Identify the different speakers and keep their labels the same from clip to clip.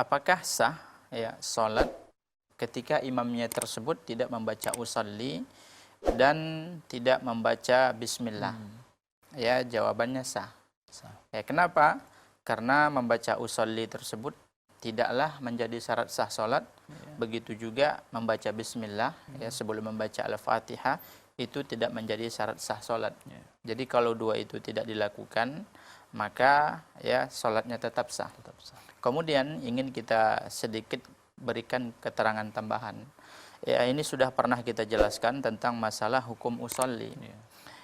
Speaker 1: apakah sah ya salat ketika imamnya tersebut tidak membaca usalli dan tidak membaca bismillah? Ya, jawabannya sah. Ya, kenapa? Karena membaca usolli tersebut tidaklah menjadi syarat sah salat. Begitu juga membaca bismillah ya sebelum membaca al-Fatihah itu tidak menjadi syarat sah salat. Jadi kalau dua itu tidak dilakukan, maka ya salatnya tetap sah. Kemudian ingin kita sedikit berikan keterangan tambahan. Ya, ini sudah pernah kita jelaskan tentang masalah hukum usolli.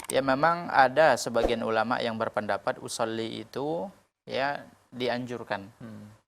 Speaker 1: Ya, memang ada sebagian ulama yang berpendapat usolli itu ya dianjurkan.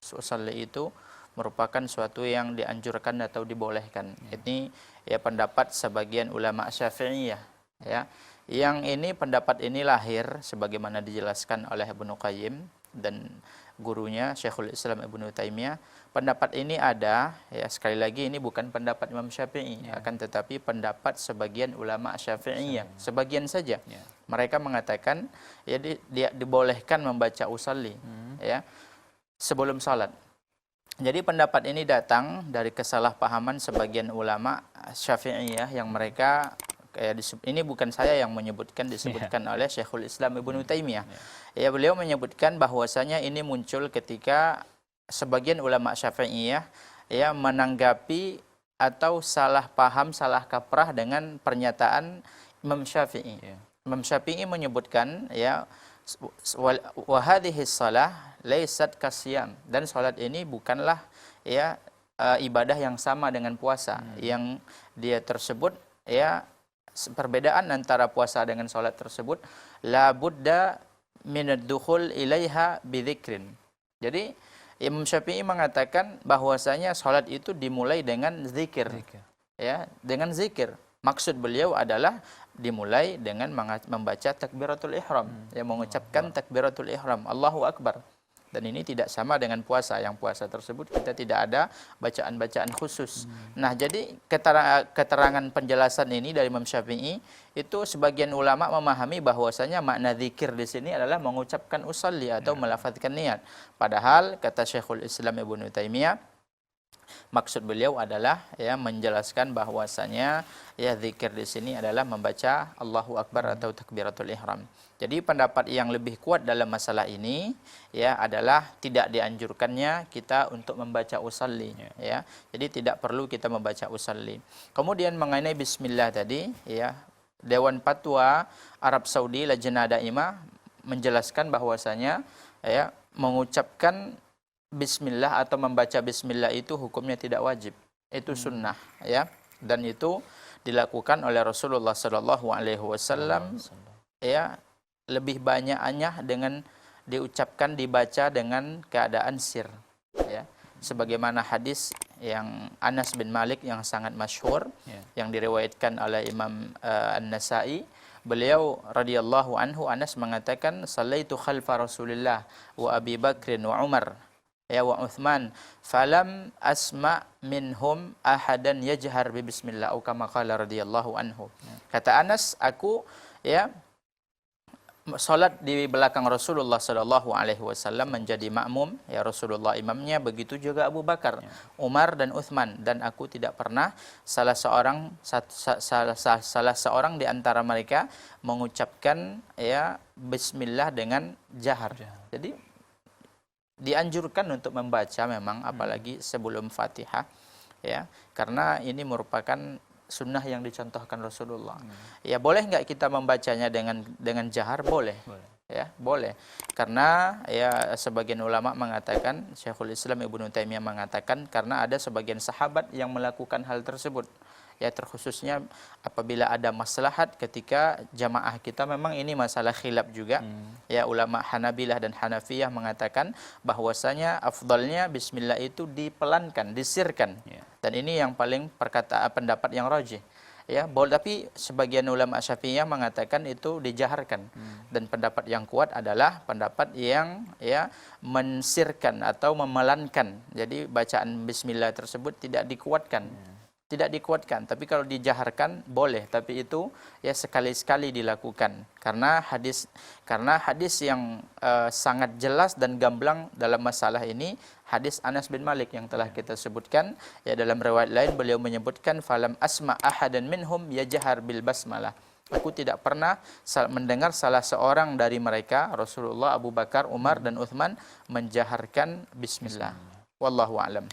Speaker 1: Usolli itu merupakan suatu yang dianjurkan atau dibolehkan. Ini ya pendapat sebagian ulama Syafi'iyah ya. Yang ini pendapat ini lahir sebagaimana dijelaskan oleh Ibnu Qayyim dan gurunya Syekhul Islam Ibnu Taimiyah. Pendapat ini ada ya, sekali lagi ini bukan pendapat Imam Syafi'i, akan tetapi pendapat sebagian ulama Syafi'iyah, sebagian saja. Mereka mengatakan ya dia dibolehkan membaca usolli ya sebelum salat. Jadi pendapat ini datang dari kesalahpahaman sebagian ulama Syafi'iyah yang mereka ini bukan saya yang menyebutkan, disebutkan oleh Syekhul Islam Ibnu Taimiyah. Ya, beliau menyebutkan bahwasanya ini muncul ketika sebagian ulama Syafi'iyah ya menanggapi atau salah paham, salah kaprah dengan pernyataan Imam Syafi'i. Imam Syafi'i menyebutkan ya wa hadhihi shalah laysat kasyam, dan salat ini bukanlah ya ibadah yang sama dengan puasa. Yang dia tersebut ya perbedaan antara puasa dengan salat tersebut la budda min ad-dukhul ilaiha bidzikrin. Jadi Imam Syafi'i mengatakan bahwasanya salat itu dimulai dengan zikir. Ya, dengan zikir. Maksud beliau adalah dimulai dengan membaca takbiratul ihram, yang mengucapkan takbiratul ihram, Allahu Akbar. Dan ini tidak sama dengan puasa. Yang puasa tersebut kita tidak ada bacaan-bacaan khusus. Nah, jadi keterangan penjelasan ini dari Imam Syafi'i itu sebagian ulama memahami bahwasanya makna zikir di sini adalah mengucapkan usolli atau melafazkan niat. Padahal kata Syekhul Islam Ibnu Taimiyah, maksud beliau adalah ya menjelaskan bahwasanya ya zikir di sini adalah membaca Allahu Akbar atau takbiratul ihram. Jadi pendapat yang lebih kuat dalam masalah ini ya adalah tidak dianjurkannya kita untuk membaca usolli ya. Jadi tidak perlu kita membaca usolli. Kemudian mengenai bismillah tadi ya, Dewan Fatwa Arab Saudi Lajnah Daimah menjelaskan bahwasanya ya mengucapkan bismillah atau membaca bismillah itu hukumnya tidak wajib. Itu sunnah ya, dan itu dilakukan oleh Rasulullah sallallahu alaihi wasallam ya, lebih banyaknya dengan diucapkan, dibaca dengan keadaan sir ya. Sebagaimana hadis yang Anas bin Malik yang sangat masyhur yang diriwayatkan oleh Imam An-Nasa'i, beliau radhiyallahu anhu, Anas mengatakan sallaitu khalfa Rasulillah wa Abi Bakrin wa Umar ya wa Uthman falam asma minhum ahadan yajhar bi bismillah atau kama qala radhiyallahu anhu. Kata Anas, aku ya salat di belakang Rasulullah sallallahu alaihi wasallam menjadi makmum ya, Rasulullah imamnya, begitu juga Abu Bakar, Umar dan Uthman, dan aku tidak pernah salah seorang di antara mereka mengucapkan ya bismillah dengan jahar. Jadi dianjurkan untuk membaca memang, apalagi sebelum Fatihah ya, karena ini merupakan sunnah yang dicontohkan Rasulullah. Ya, boleh nggak kita membacanya dengan jahar? Boleh. Ya, boleh. Karena ya sebagian ulama mengatakan, Syekhul Islam Ibnu Taimiyah mengatakan, karena ada sebagian sahabat yang melakukan hal tersebut. Ya, terkhususnya apabila ada maslahat ketika jamaah kita, memang ini masalah khilaf juga. Ya, ulama Hanabilah dan Hanafiyah mengatakan bahwasanya afdalnya bismillah itu dipelankan, disirkan. Dan ini yang paling pendapat yang rajih. Ya, tapi sebagian ulama Syafi'iyah mengatakan itu dijaharkan. Dan pendapat yang kuat adalah pendapat yang ya mensirkan atau memelankan. Jadi bacaan bismillah tersebut tidak dikuatkan. Tidak dikuatkan, tapi kalau dijaharkan boleh, tapi itu ya sekali-sekali dilakukan. Karena hadis yang sangat jelas dan gamblang dalam masalah ini, hadis Anas bin Malik yang telah kita sebutkan. Ya, dalam riwayat lain beliau menyebutkan falam asma ahadan minhum yajhar bil basmalah. Aku tidak pernah mendengar salah seorang dari mereka, Rasulullah, Abu Bakar, Umar dan Uthman, menjaharkan bismillah. Wallahu a'lam.